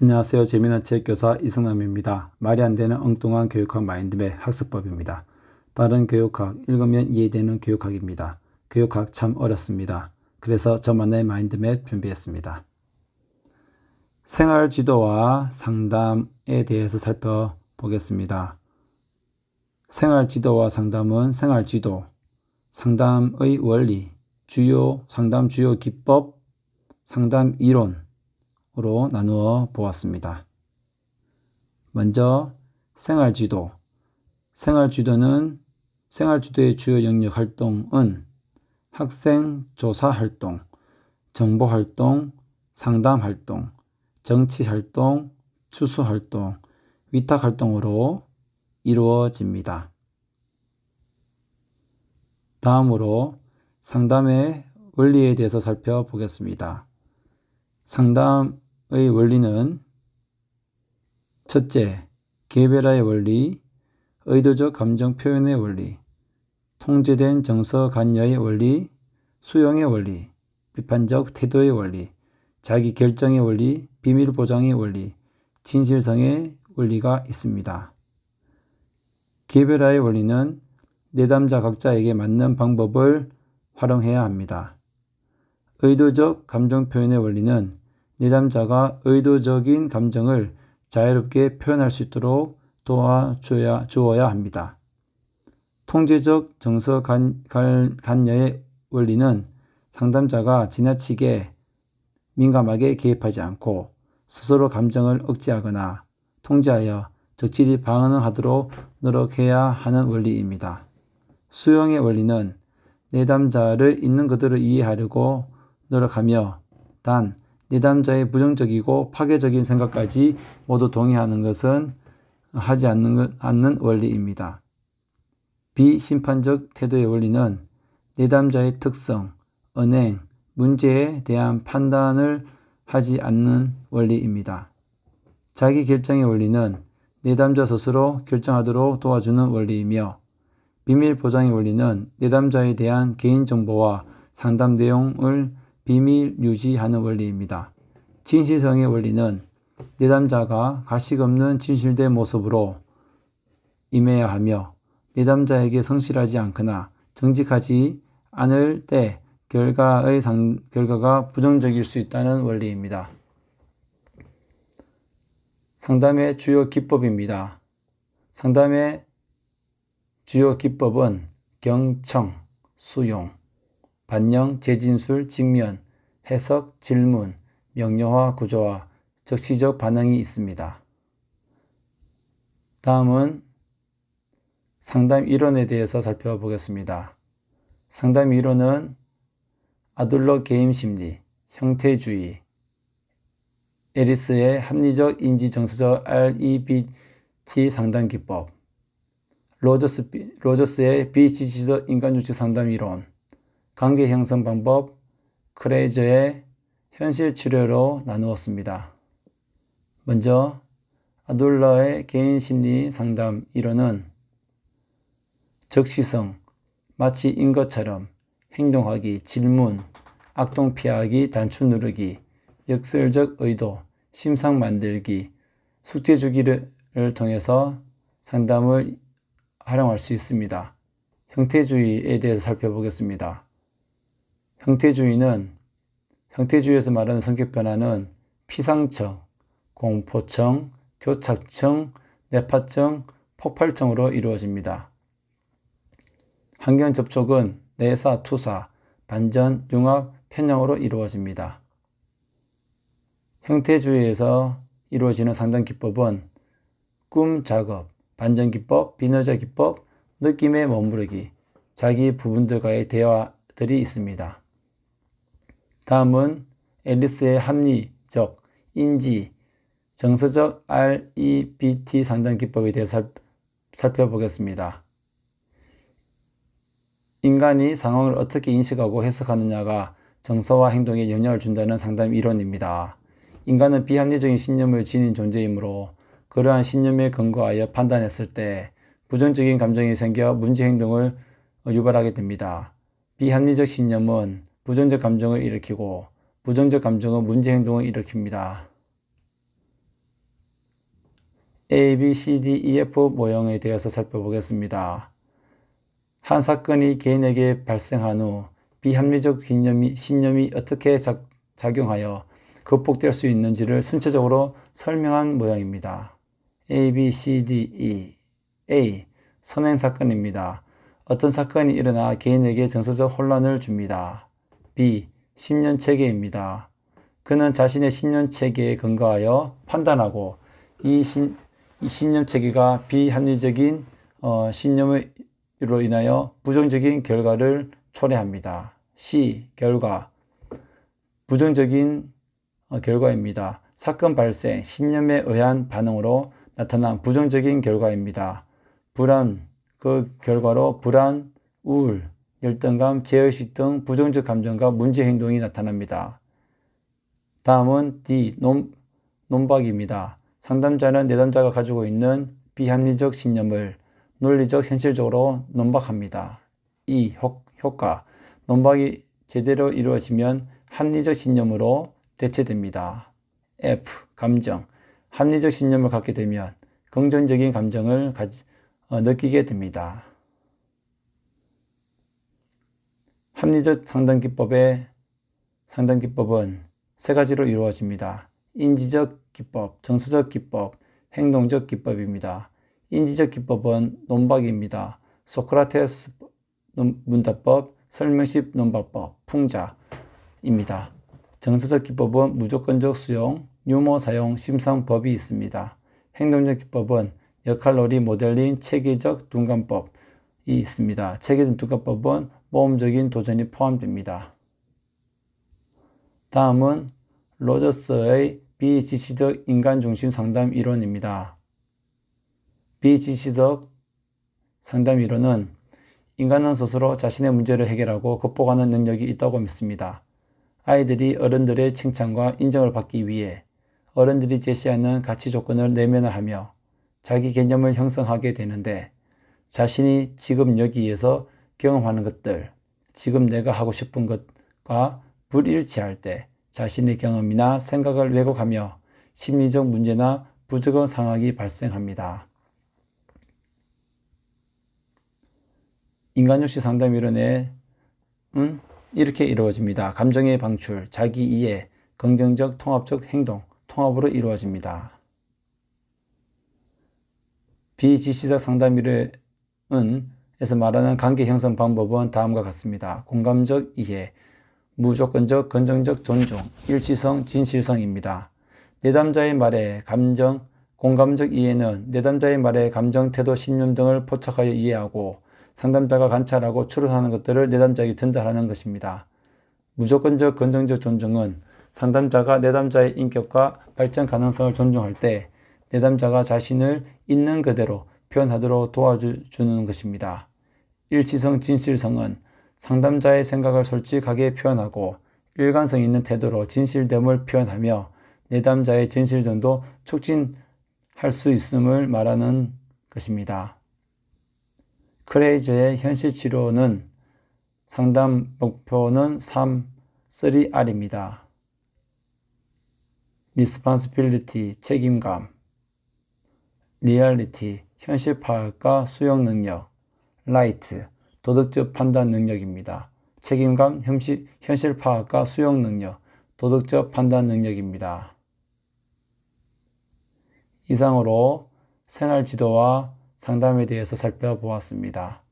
안녕하세요. 재미난 체육교사 이승남입니다. 말이 안 되는 엉뚱한 교육학 마인드맵 학습법입니다. 빠른 교육학, 읽으면 이해되는 교육학입니다. 교육학 참 어렵습니다. 그래서 저만의 마인드맵 준비했습니다. 생활지도와 상담에 대해서 살펴보겠습니다. 생활지도와 상담은 생활지도, 상담의 원리, 상담 주요 기법, 상담 이론, 으로 나누어 보았습니다. 먼저 생활지도. 생활지도의 주요 영역 활동은 학생 조사 활동, 정보 활동, 상담 활동, 정치 활동, 추수 활동, 위탁 활동으로 이루어집니다. 다음으로 상담의 원리에 대해서 살펴보겠습니다. 상담의 원리는 첫째, 개별화의 원리, 의도적 감정 표현의 원리, 통제된 정서 관여의 원리, 수용의 원리, 비판적 태도의 원리, 자기 결정의 원리, 비밀 보장의 원리, 진실성의 원리가 있습니다. 개별화의 원리는 내담자 각자에게 맞는 방법을 활용해야 합니다. 의도적 감정 표현의 원리는 내담자가 의도적인 감정을 자유롭게 표현할 수 있도록 도와주어야 합니다. 통제적 정서 관여의 원리는 상담자가 지나치게 민감하게 개입하지 않고 스스로 감정을 억제하거나 통제하여 적절히 반응하도록 노력해야 하는 원리입니다. 수용의 원리는 내담자를 있는 그대로 이해하려고 노력하며 단 내담자의 부정적이고 파괴적인 생각까지 모두 동의하는 것은 하지 않는 원리입니다. 비심판적 태도의 원리는 내담자의 특성, 언행, 문제에 대한 판단을 하지 않는 원리입니다. 자기 결정의 원리는 내담자 스스로 결정하도록 도와주는 원리이며 비밀 보장의 원리는 내담자에 대한 개인정보와 상담 내용을 비밀 유지하는 원리입니다. 진실성의 원리는 내담자가 가식 없는 진실된 모습으로 임해야 하며 내담자에게 성실하지 않거나 정직하지 않을 때 결과가 부정적일 수 있다는 원리입니다. 상담의 주요 기법입니다. 상담의 주요 기법은 경청, 수용, 반영, 재진술, 직면, 해석, 질문, 명료화, 구조화, 적시적 반응이 있습니다. 다음은 상담 이론에 대해서 살펴보겠습니다. 상담 이론은 아둘러 게임 심리, 형태주의, 에리스의 합리적 인지 정서적 REBT 상담 기법, 로저스의 비지지적 인간주체 상담 이론, 관계 형성 방법, 크레이저의 현실 치료로 나누었습니다. 먼저 아둘러의 개인 심리 상담 이론은 적시성, 마치 인 것처럼 행동하기, 질문, 악동 피하기, 단추 누르기, 역설적 의도, 심상 만들기, 숙제 주기를 통해서 상담을 활용할 수 있습니다. 형태주의에 대해서 살펴보겠습니다. 형태주의에서 말하는 성격 변화는 피상청, 공포청, 교착청, 뇌파청, 폭발청으로 이루어집니다. 환경 접촉은 내사, 투사, 반전, 융합, 편향으로 이루어집니다. 형태주의에서 이루어지는 상담 기법은 꿈 작업, 반전 기법, 비너자 기법, 느낌에 머무르기, 자기 부분들과의 대화들이 있습니다. 다음은 앨리스의 합리적, 인지, 정서적 REBT 상담 기법에 대해서 살펴보겠습니다. 인간이 상황을 어떻게 인식하고 해석하느냐가 정서와 행동에 영향을 준다는 상담 이론입니다. 인간은 비합리적인 신념을 지닌 존재이므로 그러한 신념에 근거하여 판단했을 때 부정적인 감정이 생겨 문제 행동을 유발하게 됩니다. 비합리적 신념은 부정적 감정을 일으키고 부정적 감정은 문제 행동을 일으킵니다. A, B, C, D, E, F 모형에 대해서 살펴보겠습니다. 한 사건이 개인에게 발생한 후 비합리적 신념이 어떻게 작용하여 극복될 수 있는지를 순차적으로 설명한 모양입니다. A, B, C, D, E. A. 선행 사건입니다. 어떤 사건이 일어나 개인에게 정서적 혼란을 줍니다. B. 신념 체계입니다. 그는 자신의 신념 체계에 근거하여 판단하고 이 신념 체계가 비합리적인 신념으로 인하여 부정적인 결과를 초래합니다. C. 결과. 부정적인 결과입니다. 사건 발생, 신념에 의한 반응으로 나타난 부정적인 결과입니다. 불안, 그 결과로 불안, 우울, 열등감, 죄의식 등 부정적 감정과 문제 행동이 나타납니다. 다음은 D. 논박입니다. 상담자는 내담자가 가지고 있는 비합리적 신념을 논리적 현실적으로 논박합니다. E. 효과. 논박이 제대로 이루어지면 합리적 신념으로 대체됩니다. F. 감정. 합리적 신념을 갖게 되면 긍정적인 감정을 느끼게 됩니다. 합리적 상담기법은 세 가지로 이루어집니다. 인지적 기법, 정서적 기법, 행동적 기법입니다. 인지적 기법은 논박입니다. 소크라테스 문답법, 설명식 논박법, 풍자입니다. 정서적 기법은 무조건적 수용, 유머 사용, 심상법이 있습니다. 행동적 기법은 역할놀이, 모델링, 체계적 둔감법이 있습니다. 체계적 둔감법은 모험적인 도전이 포함됩니다. 다음은 로저스의 비지시적 인간중심 상담 이론입니다. 비지시적 상담 이론은 인간은 스스로 자신의 문제를 해결하고 극복하는 능력이 있다고 믿습니다. 아이들이 어른들의 칭찬과 인정을 받기 위해 어른들이 제시하는 가치 조건을 내면화하며 자기 개념을 형성하게 되는데 자신이 지금 여기에서 경험하는 것들, 지금 내가 하고 싶은 것과 불일치할 때 자신의 경험이나 생각을 왜곡하며 심리적 문제나 부적응 상황이 발생합니다. 인간중심 상담 이론은 이렇게 이루어집니다. 감정의 방출, 자기 이해, 긍정적, 통합적 행동, 통합으로 이루어집니다. 비지시적 상담 이론에서 말하는 관계 형성 방법은 다음과 같습니다. 공감적 이해, 무조건적, 긍정적 존중, 일치성, 진실성입니다. 내담자의 말에 공감적 이해는 내담자의 말에 감정, 태도, 신념 등을 포착하여 이해하고 상담자가 관찰하고 추론하는 것들을 내담자에게 전달하는 것입니다. 무조건적, 긍정적 존중은 상담자가 내담자의 인격과 발전 가능성을 존중할 때 내담자가 자신을 있는 그대로 표현하도록 도와주는 것입니다. 일치성, 진실성은 상담자의 생각을 솔직하게 표현하고 일관성 있는 태도로 진실됨을 표현하며 내담자의 진실성도 촉진할 수 있음을 말하는 것입니다. 크레이저의 현실치료는 상담 목표는 3R입니다. Responsibility, 책임감, Reality, 현실 파악과 수용 능력, Light, 도덕적 판단 능력입니다. 책임감, 현실 파악과 수용 능력, 도덕적 판단 능력입니다. 이상으로 생활지도와 상담에 대해서 살펴보았습니다.